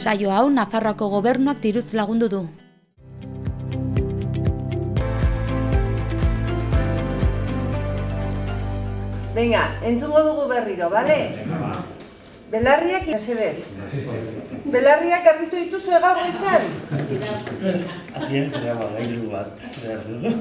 Saio hau Nafarroako gobernuak diruz lagundu du. Venga, entzungo dugu berriro, bale? Belarriak iazebez. Belarriak garbitu dituzu gaur izan? Azien, gailu bat behar du.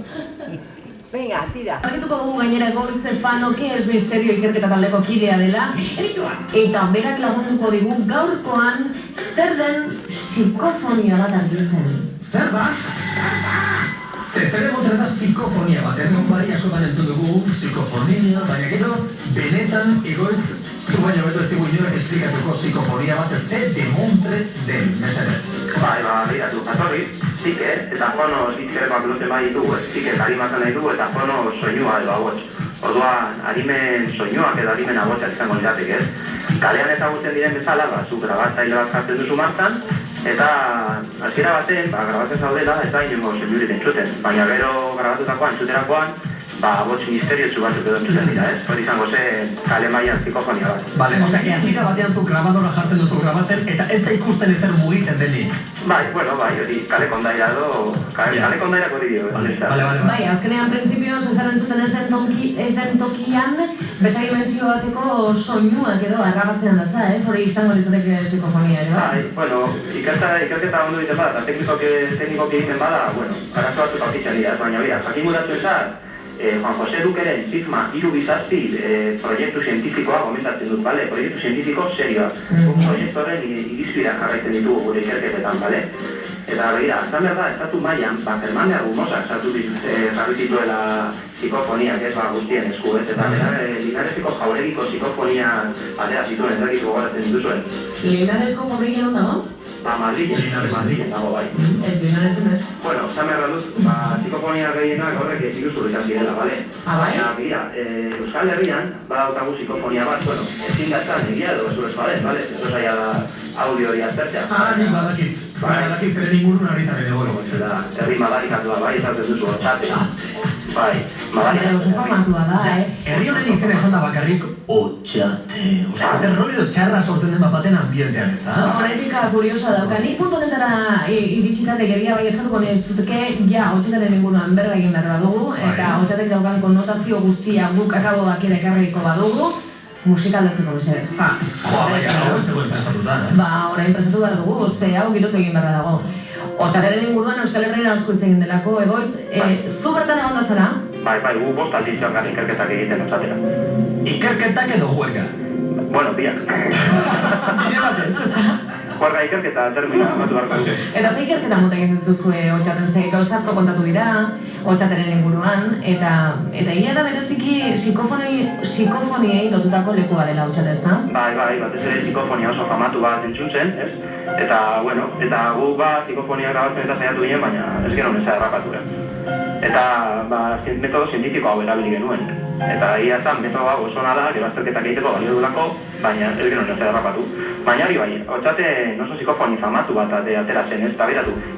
Venga, tira. Argituko dugu gainera Egoitze Fanoke ez misterio ikerketa taldeko kidea dela. Eta berak lagunduko digu gaurkoan zer den psikofonia bat argitzen. Zer da? Zer egoten da psikofonia bat, bai askotan entzun dugu psikofonia, baina gero benetan Egoitz baina beto ez digu inorak esplikatuko psikofonia bat ez demontre den, mesedez. Bai, biratu, atorri, psike, eta fono zitzerekoak duten bai ditugu, psike harimatan nahi dugu eta fono soinua edo agots. Orduan, harimen soinuak edo harimen agotsak izango liratek, ez? Kalean ezagutzen diren bezala, zu grabatzaile bat jartzen duzu martan, eta hasiera baten, grabatzen zaudela, ez da inongo soinurik entzuten. Baina gero grabatutakoan, entzuterakoan, agots misteriotsu batzuk edo entzuten dira, ez? Hori izango zen kale mailan psikofonia bat. Bale, osea, hasiera batean zu grabadora jartzen duzu grabatzen, eta ez da ikusten ezer mugitzen denik. Bai, hori kale kondaira edo, kale kondairako hori dio. Bai, azkenean printzipioz ezer entzuten ezen tokian, beste dimentsio bateko soinuak edo arrabatzean datza, ez? Hori izango litzateke psikofonia ere, bai? Ikerketa ondo egiten bada, eta teknikoki egiten bada, arazo batzuk aurkitzen dira, baina jakin gudatu ezak, Juan José Dukeren Sigma 3 proiektu zientifikoa gomentatzen dut, bale? Proiektu zientifiko serioa. Proiektu horren irizpideak jarraitzen ditugu gure ikerketetan, bale? Eta begira, azan behar da, estatu mailan, Germania Argumosak sartu dituela psikofoniak, ez guztien esku, ez? Eta Linarezko jauregiko psikofonia atera zituen, ez dakitu gogoratzen dituzuen. Linarezko jauregian dago? Madrilen dago bai. Ez Linarezen ez? Zan behar dut, psikofonia gehienak horrek ziruzuru izan zirela, bale? Bai? Baina, Euskal Herrian, badautagu psikofonia bat, ezin da esan egia edo ez urezpadez, bale? Ez zaila da audio hori aztertzea. Nik badakit. Badakit zeren ingurun ari zaren egoero. Herri madarikatua, bai, ezatzen duzu, otxate. Bai, madarikatua. Oso famatua da, Herri honen izena esan da bakarrik, otxate. Osea, zer ruido txarra sortzen den baten ambientean ez da? Honetika kuriosoa dauka. Nik puntu honetara iritsitatek egia bai eskatuko nizuteke, otxataren inguruan berra egin behar badugu, eta otxatek daukan konnotazio guztia guk akabo bakire ekarriko badugu, musikaldatzeko mesedez. Orain presatu behar dugu, hau girotu egin behar dago. Otxataren inguruan Euskal Herrian asko hitz egin delako, Egoitz, zu bertan egon da zara? Bai, gu bost alditxoan gara ikerketak egiten otzatera. Ikerketak edo juerga? Biak. Bide batez, ez da? Juerga ikerketa termina batu barko dute. Eta ze ikerketa mota egin dituzue Otxaten, ze gauza asko kontatu dira, Otxateren inguruan, eta egia da bereziki psikofoniei lotutako lekua dela Otxaten, ez da? Bai, batez ere psikofonia oso famatu bat entzun zen, ez? Eta gu psikofonia grabatzen eta saiatu ginen, baina ez genuen ez errapatu. Eta metodo zientifiko hau erabili genuen. Eta ia zan, metodo hau oso nada, gero azterketak egiteko balio duelako, baina ez genuen ez errapatu. Baina hori bai, Otxate oso psikofoni famatu bat atera zen, ez? Eta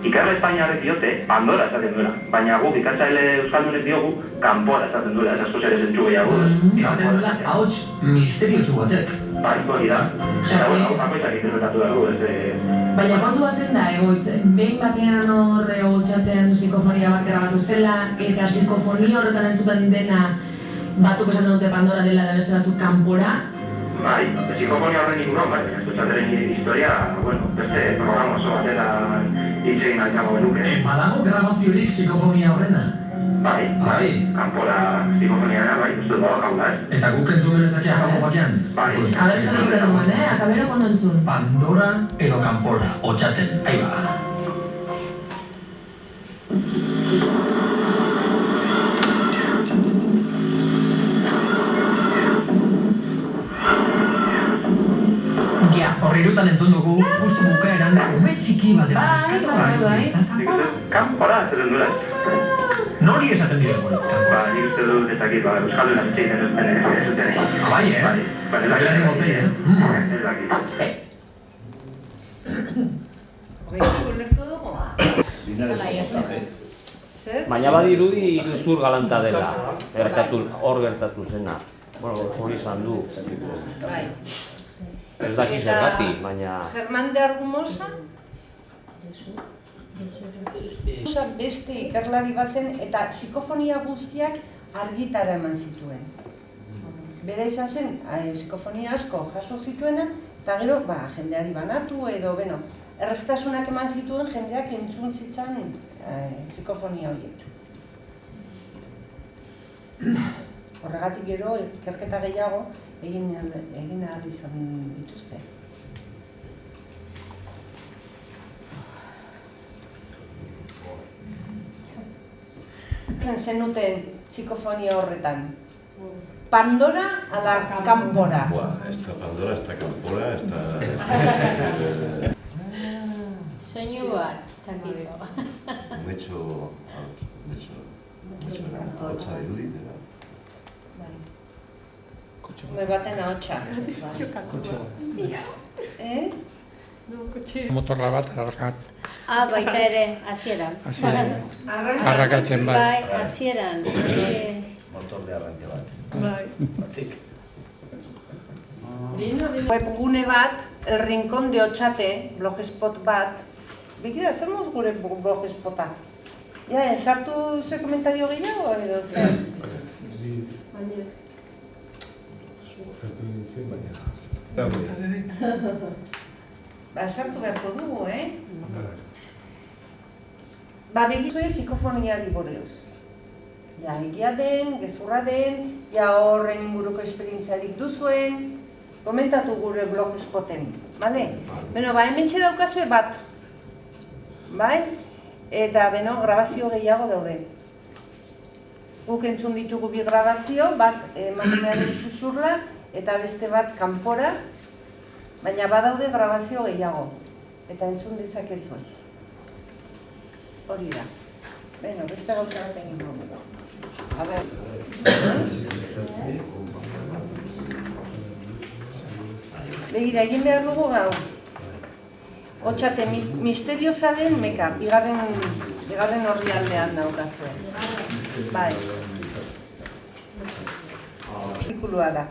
ikerra Espainiarrek diote Pandora esaten duela, baina guk ikatzaile euskaldunek diogu Kanpora esaten duela, ez asko zer esentzua gehiago. Esaten duela, ahots misteriotsu batek. Bai, hori da. Eta bakoitzak interpretatu dugu, ez... Baina kontua zen da, Egoitz, behin batean horre Otxaten psikofonia bat grabatu zela, eta psikofonia horretan entzuten dena batzuk esaten dute Pandora dela da beste batzuk Kanpora. Bai, psikofonia horren inguruan, bai, Otxateren historia, beste programa oso batera hitz egin izango genuke. Badago grabaziorik psikofonia horrena? Bai, Kanpora psikofonia bai, ez dut dago kaula, ez? Eta guk entzun genezaki akabo batean? Bai. A ber, zer entzuten duen, akabero kondo entzun? Pandora edo Kanpora, Otxaten, ahi ba. Horrirutan entzun dugu, justu bukaeran, ume txiki bat dela. Kanpora esaten duela. Nori esaten dira guretz, Kanpora? Nik uste dut ezakit, euskaldun atxeiten ez zuten. Bai, Bailari motzei, Ez dakit. Baina badirudi iruzur galanta dela, hor gertatu zena. Hori izan du. Ez dakit zergatik, baina... Germán de Argumosa beste ikerlari bazen eta psikofonia guztiak argitara eman zituen. Bera izan zen, psikofonia asko jaso zituena, eta gero, jendeari banatu edo, erreztasunak eman zituen jendeak entzun zitzan psikofonia horiek. Horregatik gero, ikerketa gehiago egin ahal izan dituzte. Zenuten psikofonia horretan. Pandora ala Kanpora. Esta Pandora, esta Kanpora, esta... Soinu bat, takiko. Metxo ahotsa dirudi, dela. Me baten ahotsa. Motorra bat arrakat. Baita ere, hasieran. Arrakatzen bai. Bai, hasieran. Motor de arranque bat. Webgune bat, El Rincón de Otxate, blogspot bat. Begira, zer moz gure blogspota? Sartu zuen komentario gehiago edo zer? Sartu beharko dugu, Begizue psikofoniari buruz. Egia den, gezurra den, horren inguruko esperientziarik duzuen, komentatu gure blogspoten, bale? Hementxe daukazue bat, bai? Eta, grabazio gehiago daude. Guk entzun ditugu bi grabazio, bat emakumearen susurla, eta beste bat kanpora, baina badaude grabazio gehiago, eta entzun dezakezue. Hori da. Beste gauza bat egin dugu. Begira, egin behar dugu gau. Otxate, misteriozaren meka, bigarren horri aldean daukazuen. Bai. Artikulua da.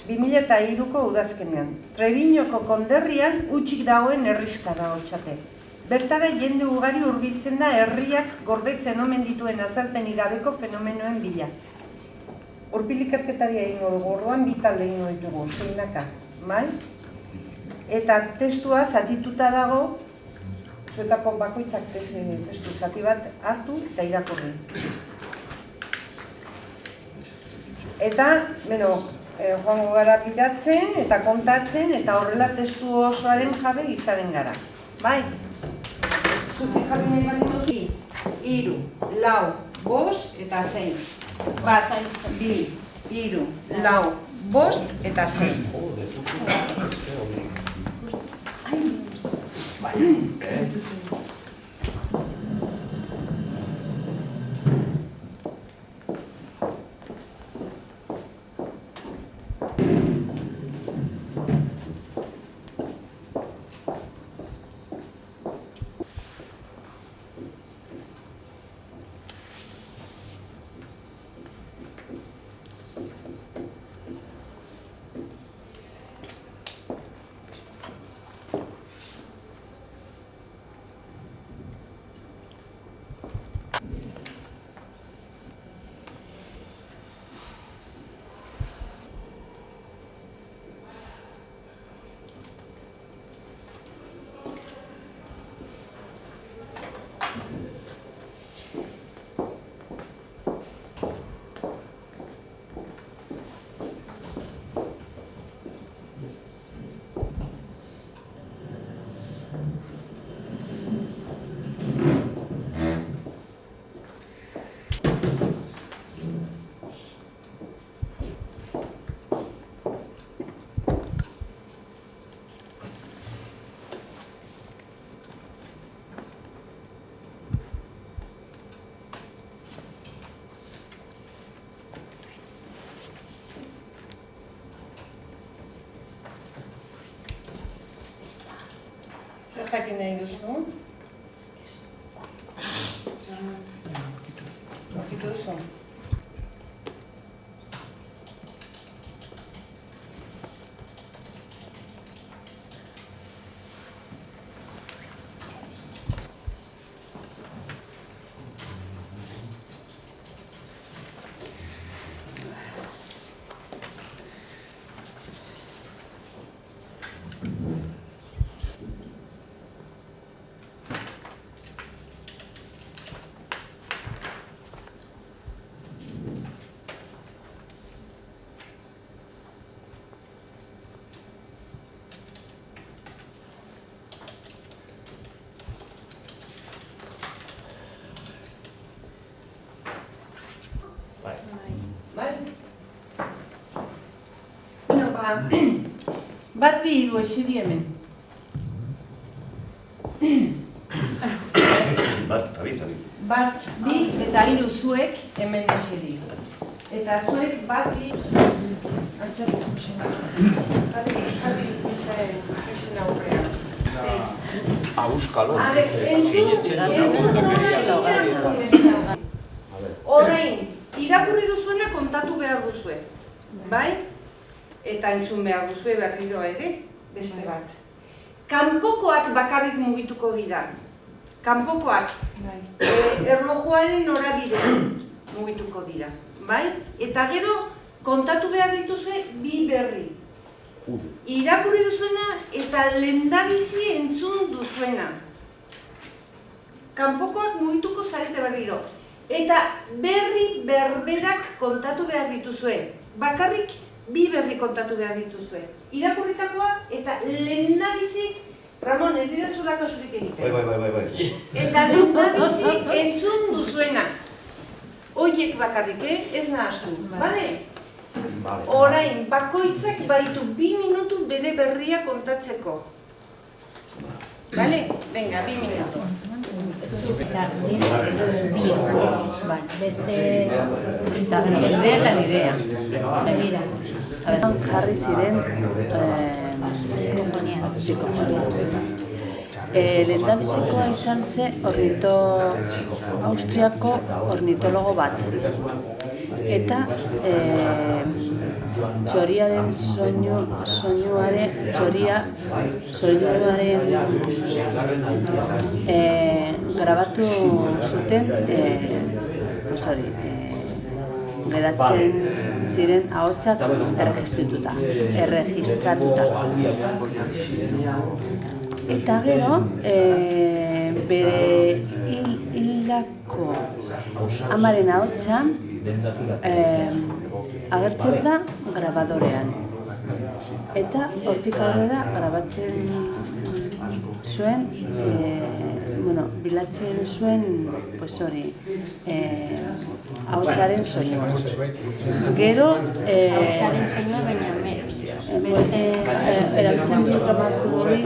2003ko udazkenean. Trebiñoko konderrian utxik dagoen herriska da Otxate. Bertara jende ugari hurbiltzen da herriak gordetzen omen dituen azalpenik gabeko fenomenoen bila. Hurbil ikerketari egingo dugu, orduan bi talde egingo ditugu, seinaka, bai? Eta testua zatituta dago, zuetako bakoitzak testu zati bat hartu eta irakurri. Eta, joango gara bidatzen eta kontatzen eta horrela testu osoaren jabe izaren gara, bai? Zutik jarri nahi bat dut, 3, 4, 5 eta 6. 1, 2, 3, 4, 5 eta 6. Zer jakin nahi duzu? Aurkitu duzu? Bat, bi, hiru, eseri hemen. Bat, tabi. Bat, bi, eta hiru zuek hemen eseri. Eta zuek bat, bi... Altxatu, jarri izen aurrean. Auskalo. Orain, irakurri duzuena kontatu behar duzue, bai? Eta entzun behar duzue berriro ere, beste bat. Kanpokoak bakarrik mugituko dira. Kanpokoak erlojuaren norabidean mugituko dira, bai? Eta gero, kontatu behar dituzue bi berri. Irakurri duzuena eta lehendabizi entzun duzuena. Kanpokoak mugituko zarete berriro. Eta berri berberak kontatu behar dituzue. Bakarrik bi berri kontatu behar dituzue. Irakurritakoa eta lehendabizi, Ramon, ez dira zulako zurik egiten. Bai. Eta lehendabizi entzun duzuena. Oiek bakarrik, ez nahaztu, bale? Orain, bakoitzak baditu 2 minutu bere berria kontatzeko. Bale? Venga, 2 minutu. Beste eta nidea. Begira. Jarri ziren psikofonia. Lehendabizikoa izan ze Austriako ornitologo bat. Eta txoriaren soinuaren grabatu zuten geratzen ziren ahotsak erregistratuta. Eta gero, bere hildako amaren ahotsa agertzen da grabadorean. Eta hortik aurrera grabatzen zuen, bilatzen zuen, ahotsaren soinua. Gero, eratzen du trabatu hori,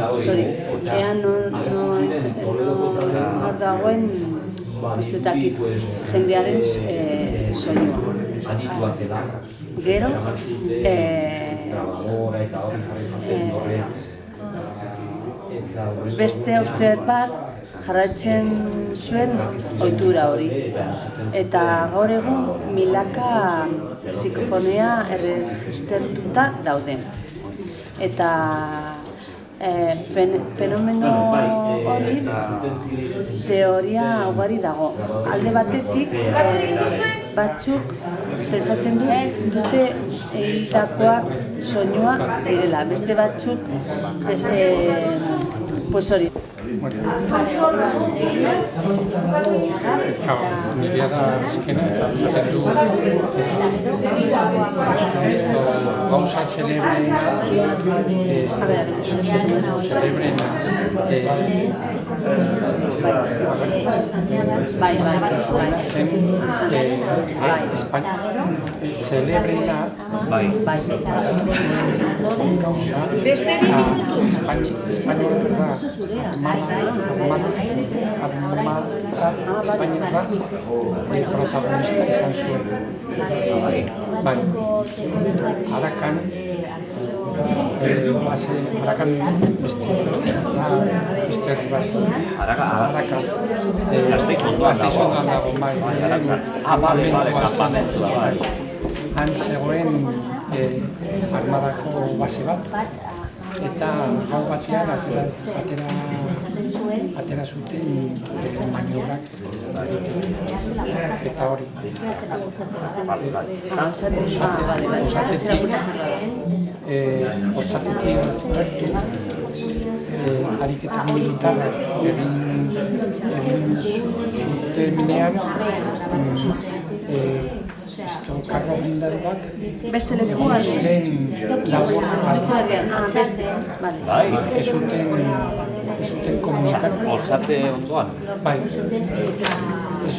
ean nor dagoen jendearen soinua. Gero, beste austriar bat jarraitzen zuen ohitura hori. Eta gaur egun milaka psikofonia erregistratuta daude. Eta fenomeno hori teoria ugari dago. Alde batetik, batzuk pentsatzen dute hildakoak soinua direla. Beste batzuk, hori. Nire da azkena, zaten du gauza celebrena celebrena Espainiarra protagonista izan zuen. Arakan Gasteizondoan dago, han zegoen armadako base bat, eta gau batzean atera zuten maniobrak eta hori. Osatetik gertu ariketa militarrak egin zutenean karro blindadoak beste lekuan ez zuten komunikatu. Orsate ondoan? Bai, ez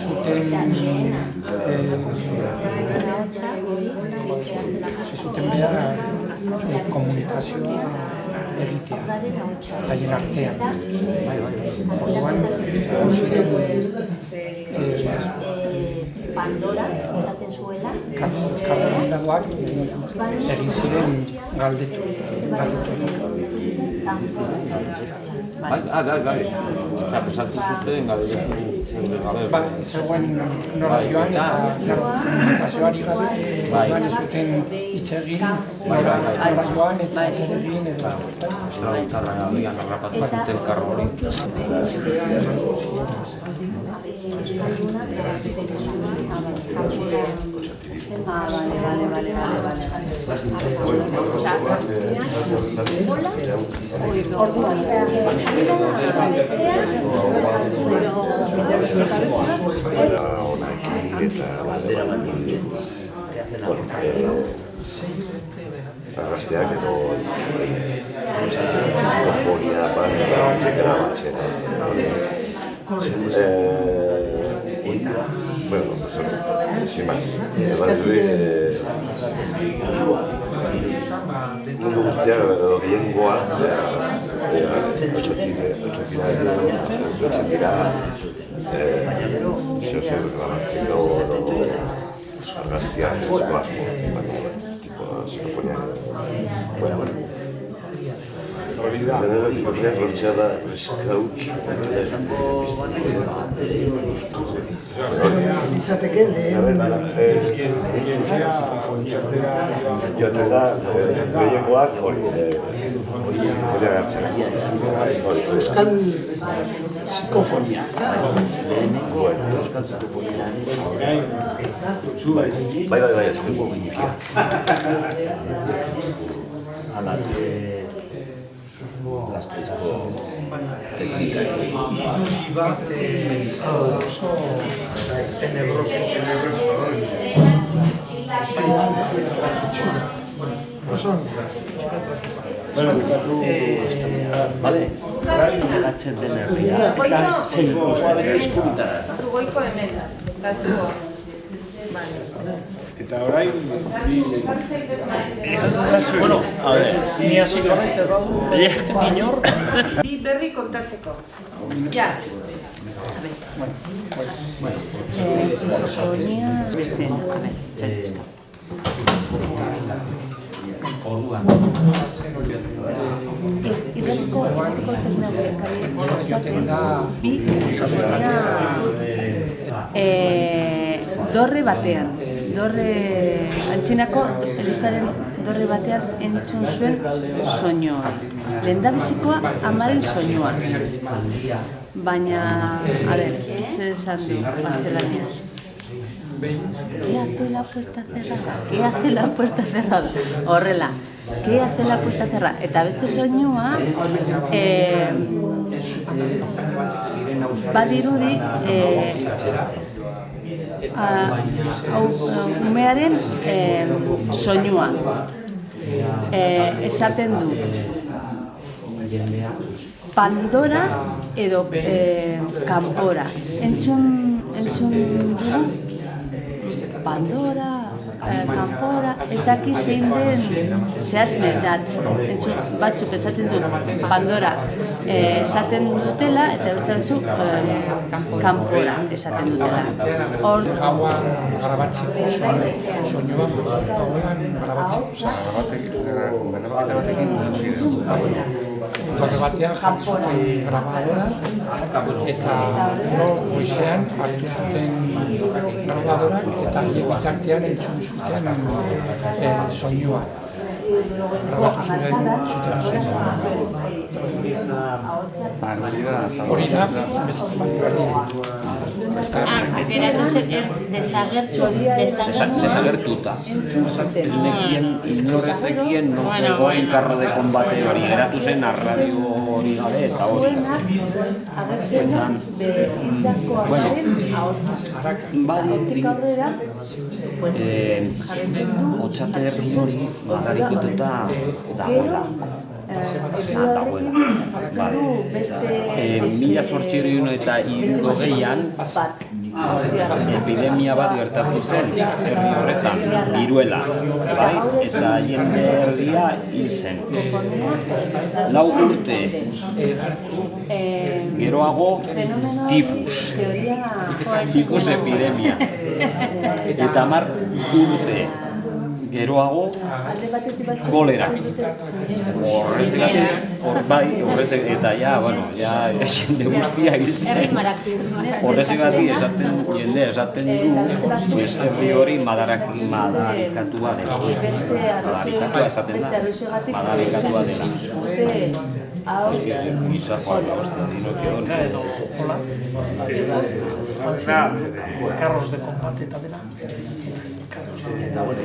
zuten behar komunikazioa egitea, haien artean. Orduan, ziren Pandora, esaten zuela. karbohidratoak egin ziren galdetu. Bai. Eta pesatu zuten galdetu. Zegoen nora joan eta komunikazioari gabe, joan ez zuten hitz egin, nora joan eta zer egin edo. Estrabutarra agian harrapatu zuten karro hori. Argazkiak edo psikofonia banda grabatzen. Bueno, sin más. Mundu guztiak edo gehiengoa otxotik dira zer grabatzen dugu argazkiak asko, tipo psikofonia. Psikofonia lortzea da eskauts. Litzateke lehen Joaten da, gehiengoak hori psikofonia gartzen. euskal psikofonia, ez da? Euskal psikofonia. Bai, eskuko ginikia. Hala, gazteizko teknika. Bale, gatzen den herria, eta zein ikusten eskubitara. Goiko hemen, eta zuo. Eta orain... Bueno, a ver, ni hasiko naiz erradu, inor. Bi berri kontatzeko. Ja. Psikofonia beste, txalizka. Orduan. Irratiko bi psikofonia dorre batean. Dorre antzinako Elizaren dorre batean entzun zuen soinua. Lehendabizikoa amaren soinua. Baina, a ver, zer esan du gaztelaniaz? ¿Qué hace la puerta cerrada? ¿Qué hace la puerta cerrada? Horrela, ¿qué hace la puerta cerrada? Eta beste soinua, badirudi, umearen soinua. Esaten du, Pandora edo kanpora. Entzun dugu, Pandora, kanpora, ez daki zein den zehatz mehatz. Batzuk esaten du Pandora esaten dutela eta beste batzuk kanpora esaten dutela. Gauan grabatzeko soinua, gauan Torre batean jarri zuten grabadora eta goizean hartu zuten grabadora eta bitartean entzun zuten soinua. Grabatu zuten soinua. Hori da, beste bat berdin. Geratu zen ez Desagertuta. Inor ez zekien non zegoen karro de kombate hori. Geratu zen arradio hori gabe eta hori. Bueno, badirudi otxate herri hori badarikututa dagoela. Mila zortziehun eta hirurogeian epidemia bat gertatu zen herri horretan, viruela, bai? Eta jende erdia hil zen. 4 urte geroago tifus epidemia. Eta 10 urte geroago kolera. Horrezegatik, eta jende guztia hil zen. Horrezegatik jende esaten du, herri hori madarikatua dela. Madarikatua esaten da, madarikatua dela. Carros de combate eta dela. Eta bueno,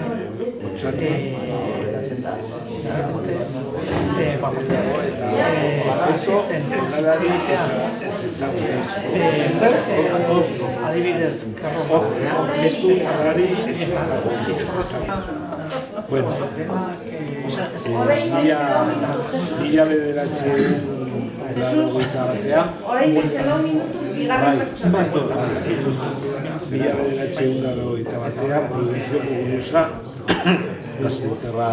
otxoatik horrekatzen da. Adibidez, bueno, mila bederatzean laurogeita batean, mila bederatzean laurogeita batean, Prudencio Muguruza gazteterra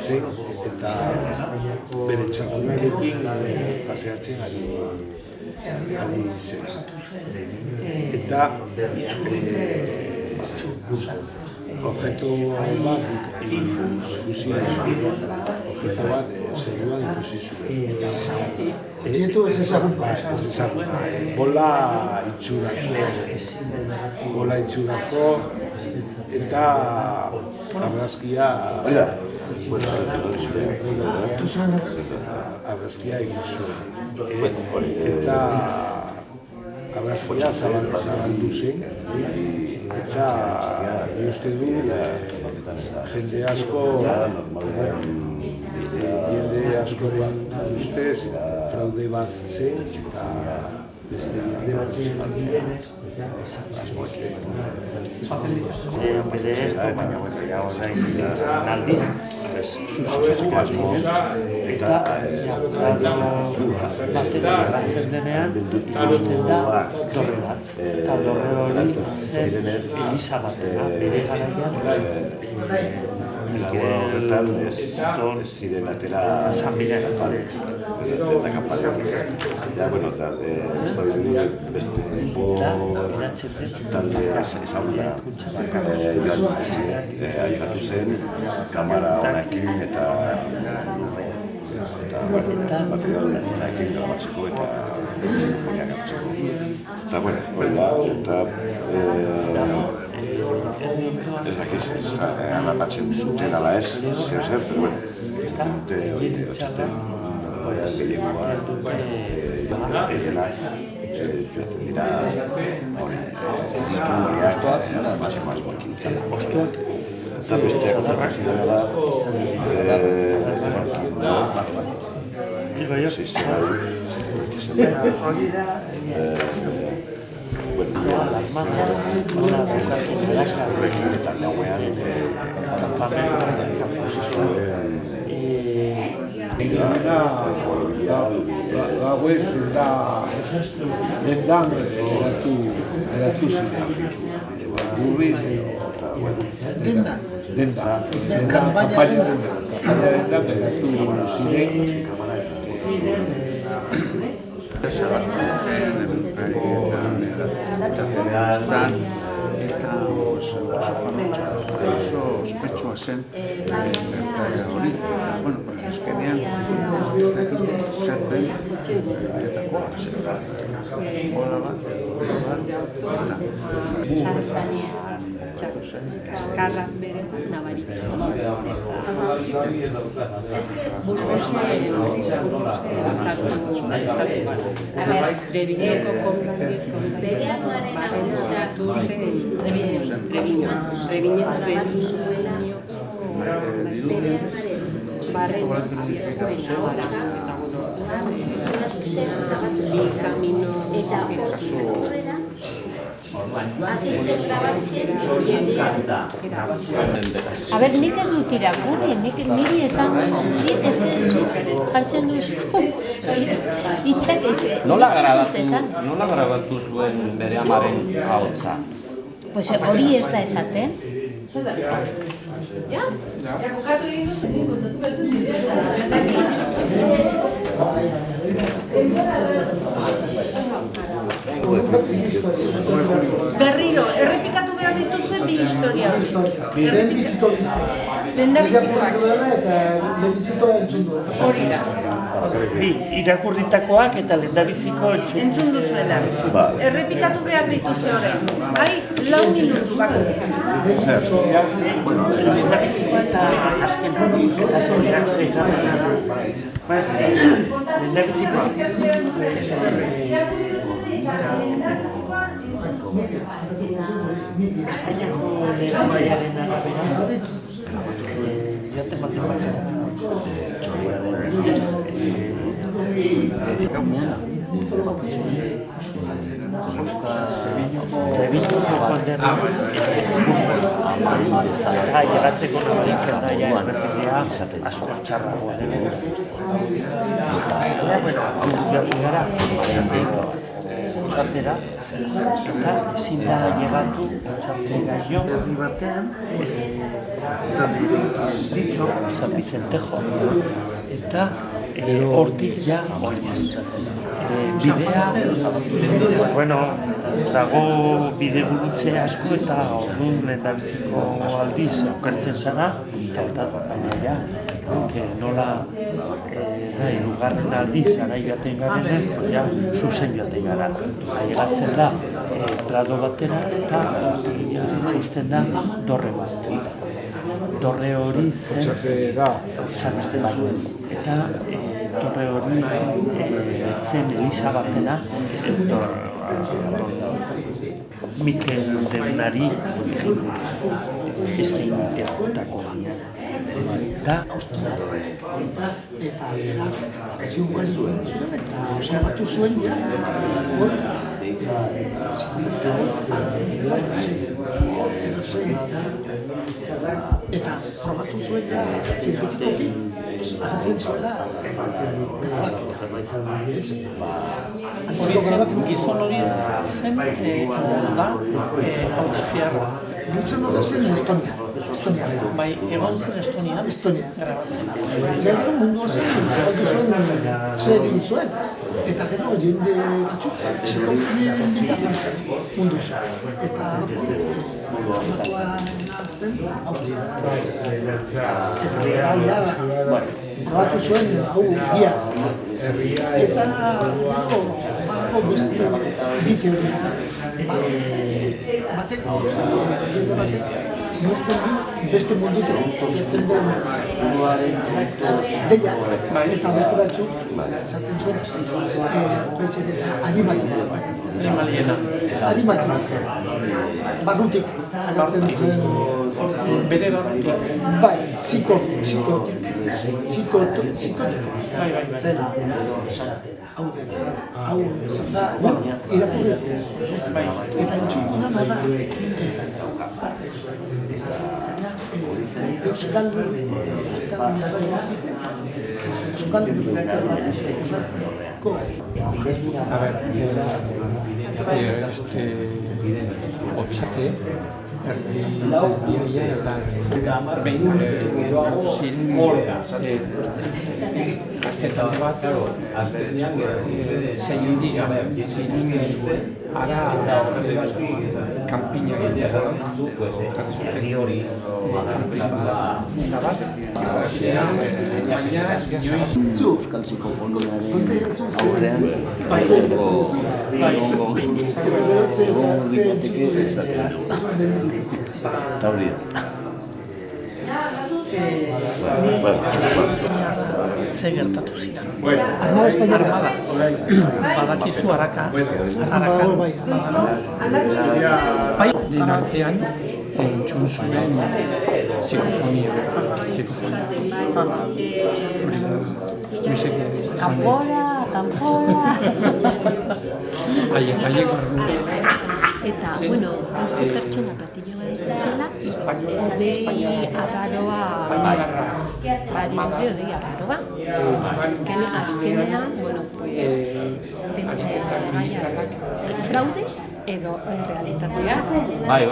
zen eta bere txakunarekin paseatzen ari zen. Eta objektu bat ikusi zuen, objektu bat zeruan ikusi zuen. Objektu ez ezaguna, bola itxurako eta argazkia egin zuen. Eta argazkia zabaldu zen. Eta uste du jende askoren ustez fraude bat zen eta beste alde bat aldiz, sustatzeko eta batzen denean ikusten da dorre bat. Eta dorre hori zen Elisa batena, bere garaian Horretan ez ziren atera asamblea eta kampanatik. Bueno, eta beste talde ezaguna aigatu zen, kamara honekin eta material honekin grabatzeko eta mikrofonia gartzeko. Eta, bueno, hori da, eta ez dakiz, alabatzen zuten ala ez, zer, pero bueno, dute hori otzaten gehiagoa, joaten dira, hori, alabatzen mazgoekin zela, ostuak, eta besteak otarrazioa da, gauez dendan eratu ziren. Burriz, dendan, kampaina dendan eratu ziren. Eta oso famotxa, oso ospetsua zen hori, eta, bueno, eskenean ez dakite zer den benetakoa, bola bat, kaskarra bere nabaritu. Treviñoko A ber, nik ez dut irakurri, niri esan, eske jartzen duzu, hitzak ez dut esan. Nola grabatu zuen bere amaren ahotsa? Pues hori ez da esaten. Berriro, errepikatu behar dituzue bi historia. Lehendabizikoak. Hori da. Bi, irakurritakoak eta lehendabiziko Entzun duzuela. Errepikatu behar dituzue horrein. Bai, 4 minutu bakoitzak. lehendabizikoa eta azken eta zeinak zeigarrena da. Lehendabizikoa. Espainiako lehenbaiaren arabera, jaten bat Trebiztoko konderra eta llegatzeko nabaritzen da ja errepidea asko txarragoa dela. Bueno, hau gara, txartera, eta ezin da llegatu txartera jo herri batean, dicho, San Vicentejo, eta hortik ja oinez. Bidea, bueno, dago bide gurutze asko eta orduan lehendabiziko aldiz okertzen zara, eta baina ja, nola hirugarren aldiz ara joaten garen, ja, zuzen joaten gara. Ailegatzen da Prado batera eta usten da dorre bat. Dorre hori zen txarra bai. Eta dorre hori zen Eliza batena, Mikel Deunari eskainitakoa. Da, eta ziuan zuen eta osabatu zuen hor eta probatu zuen zientifikoki agertzen zuela gizon hori zen da Austriarra. Gizon hori zen Estonia. Bai, egon zen Estonia. Gero mundu zen, zeratu zuen, zer egin zuen. Eta gero jende batzuk, txikofoniaren bila jantzen mundu zuen. Ez da hortik, formatuan zen Austriarra. Eta gara, zabatu zuen, hau bia zen. Eta badago beste bi teoria. Batek, jende batek, zinezten du beste mundutik tokatzen den deia, eta beste batzuk zaten zuen baizik eta animatik, barrutik agertzen zuen bere barrutik? Bai, psikotik zela. Hau da, irakurri eta entzukuna nada Euskal Otsate, erdia eta behin gaztetan bat zein diga ara kanpina jarri zuten zu Euskal Psikofoniaren aurrean egongo likoteke esaten eta hori da. Ze gertatu ziren. Armada Espainiara. Badakizu haraka. Bai, nire artean entzun zuen psikofonia. Hori da, Luisek esan ez. Kanpora. Haiek arru. Eta, bueno, beste pertsona platillo bat zela, odei arraroa, badirudi odei arraroa. Azkenean, bueno, pues, fraude edo realitatea. Bai.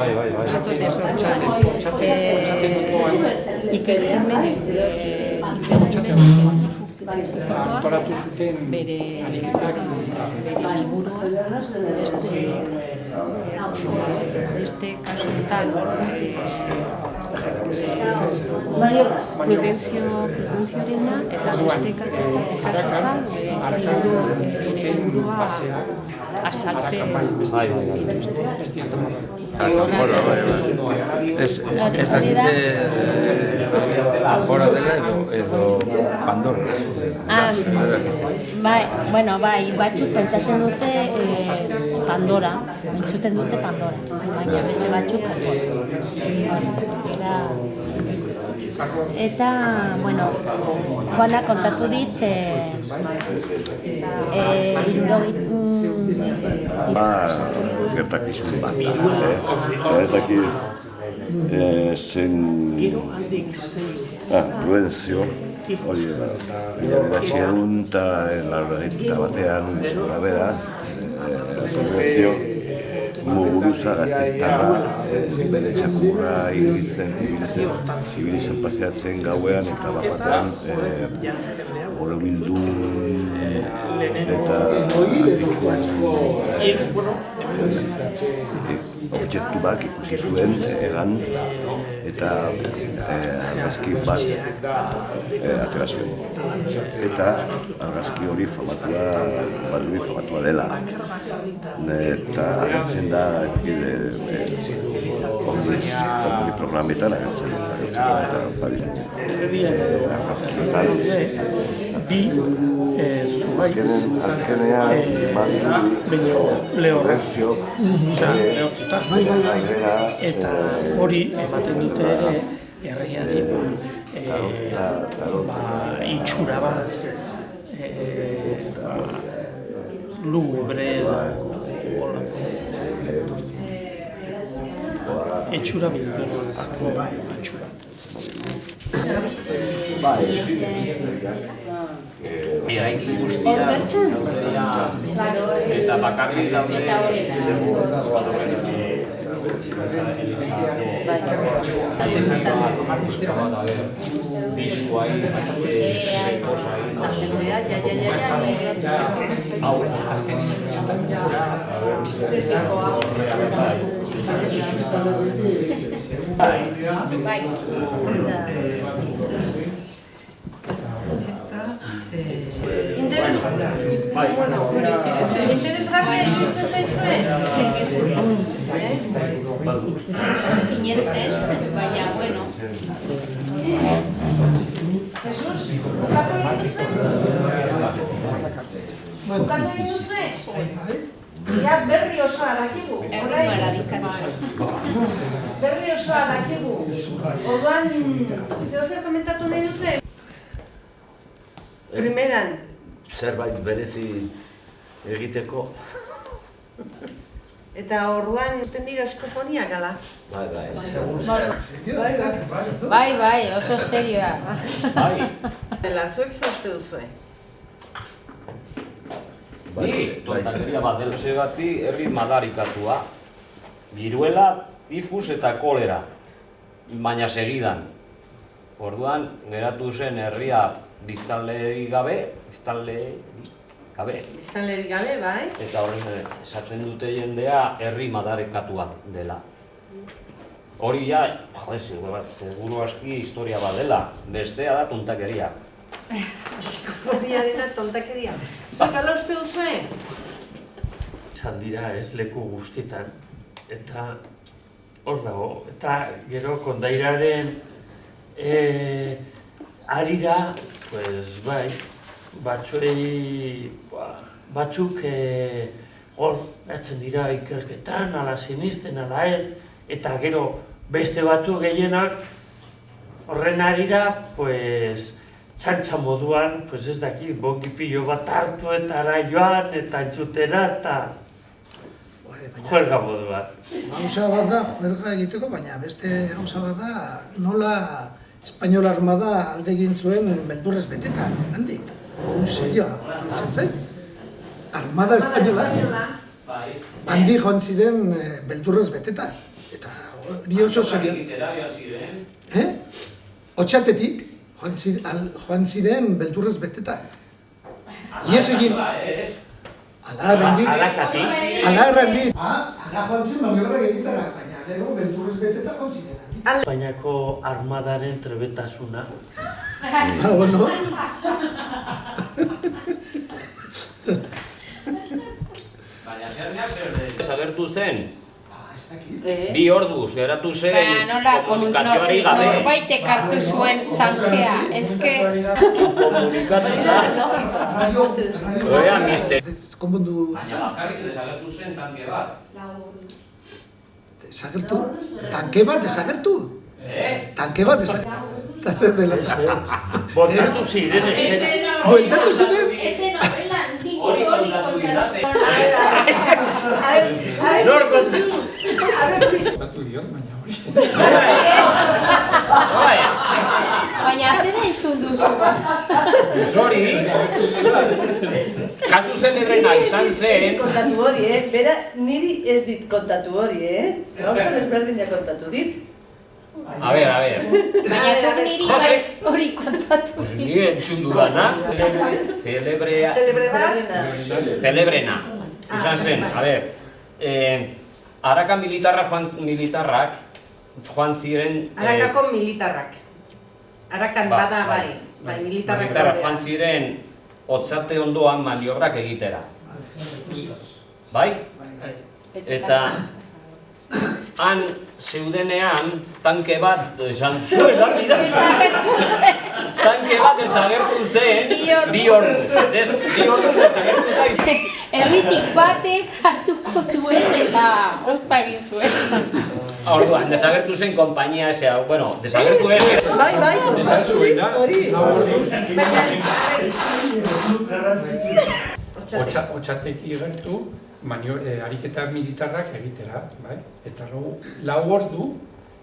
Antolatu zuten ariketak liburu beste kasuetan prudentzioarena eta beste kasuetan liburua azalpen ez dakitze Apora dela edo Pandora. Bai, batzuk pentsatzen dute Pandora, entzuten dute Pandora, baina beste batzuk Apora. Eta, bueno, Juana kontatu dit, gertakizun bat da, eta ez dakit zen Prudentzio, hori batxean eta larragita batean txora bera, Prudentzio muguruza gazteztarra bere txakurra ibilizen paseatzen gauean eta batean borobildun eta objektu bat ikusi zuen egan eta argazki bat atera zuen. Eta argazki hori famatua dela. Eta agertzen da komuni programetan agertzen da eta bi zuhaitz lehortuta eta hori ematen dute herriari itxura bat lubre itxura itxura Eraiki guztia eta bakarrik daude interesgarria iruditzen zaizue? Sinesten, baina, bueno. Jesus, bukatu egin duzue? Ja, berri osoa dakigu. Berri osoa dakigu. Orduan, zer komentatu nahi duzue? Primeran. Zerbait berezi egiteko. Eta orduan uten dira eskofonia gala? Bai, oso serioa. Dela, zuek zehazte duzue? Ni, tontakeria bat dela segati herri madarikatua. Viruela, tifus eta kolera, baina segidan. Orduan, geratu zen herria biztanlerik gabe, bai? Eta horren esaten dute jendea herri madarikatua dela. Hori ja, seguru aski historia bat dela, bestea da tontakeria. Psikofoniarena tontakeria. Zuek ala uste duzue? Izan dira ez leku guztietan, eta hor dago, eta gero kondairaren arira, pues bai, batzuk hor batzen dira ikerketan, ala sinisten, ala ez, eta gero beste batzuk gehienak horren arira, pues txantxa moduan, pues ez daki, bongipillo bat hartu eta ara joan, eta entzutera, eta Juerga modu bat. Gauza bat da juerga egiteko, baina beste gauza bat da nola Espainol Armada alde egin zuen beldurrez beteta, handik. Un serioa, zen. Armada Espainola handi joan ziren beldurrez beteta. Eta hori oso serioa. Otxatetik joan ziren beldurrez beteta. Ies egin. Ala errandit. Ala joan zen maniobrak egitara, baina gero beldurrez beteta joan ziren. Espainiako armadaren trebetasuna. Bueno. Baina zer desagertu zen? Bi orduz, geratu zen komunikazioari gabe. Norbaitek hartu zuen tankea, eske... Komunikatu zen. Oea, mister. Konpondu... Baina bakarrik desagertu zen tanke bat. Desagertu? Tanke bat desagertu? Tanke bat desagertu? Tatzen dela. Bueltatu ziren, etxera. Bueltatu ziren? Ese novela, ni hori kontatu. Nor kontu? Kontatu diot, baina hori. Baina zera entzun duzu. Hori. Kasu celebrena izan zen. Kontatu hori, bera niri ez dit kontatu hori, Gauza desberdina kontatu dit. A ver. Baina zor niri hori kontatu zin. Ni entzun dudana. Celebrena. Izan zen, a ver. Araka militarrak joan ziren... Arakako militarrak. Arakan bada bai, militarrak joan ziren Otsate ondoan maniobrak egitera. Bai? Eta han zeudenean tanke bat tanke bat desagertu zen bi ordu desagertu da. Erritik batek hartuko zuen eta ospa egin zuen. Orduan, desagertu zen konpainia esea, bueno, desagertu ere. Bai, hori. Otxateki gertu, ariketa militarrak egitera, bai? Eta lau ordu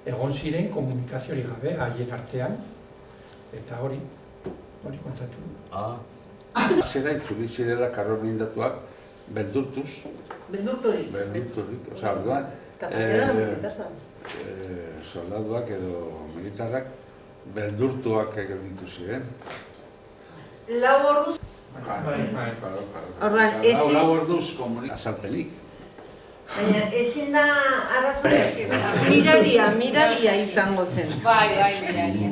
egon ziren komunikazioari gabe, haien artean, eta hori kontatu. Zera itzuli zirela karromindatuak beldurtuz. Beldurturik. Osa, orduan, soldaduak edo militarrak beldurtuak gelditu ziren. Lau orduz. Orduan, ezin... Lau orduz azalpenik. Baina ezin da arrazoia. Miralia izango zen. Bai, miralia.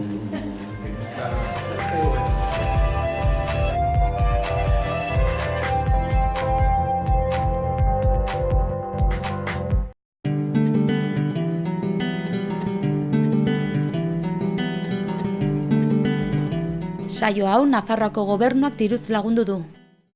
Saio hau Nafarroako gobernuak diruz lagundu du.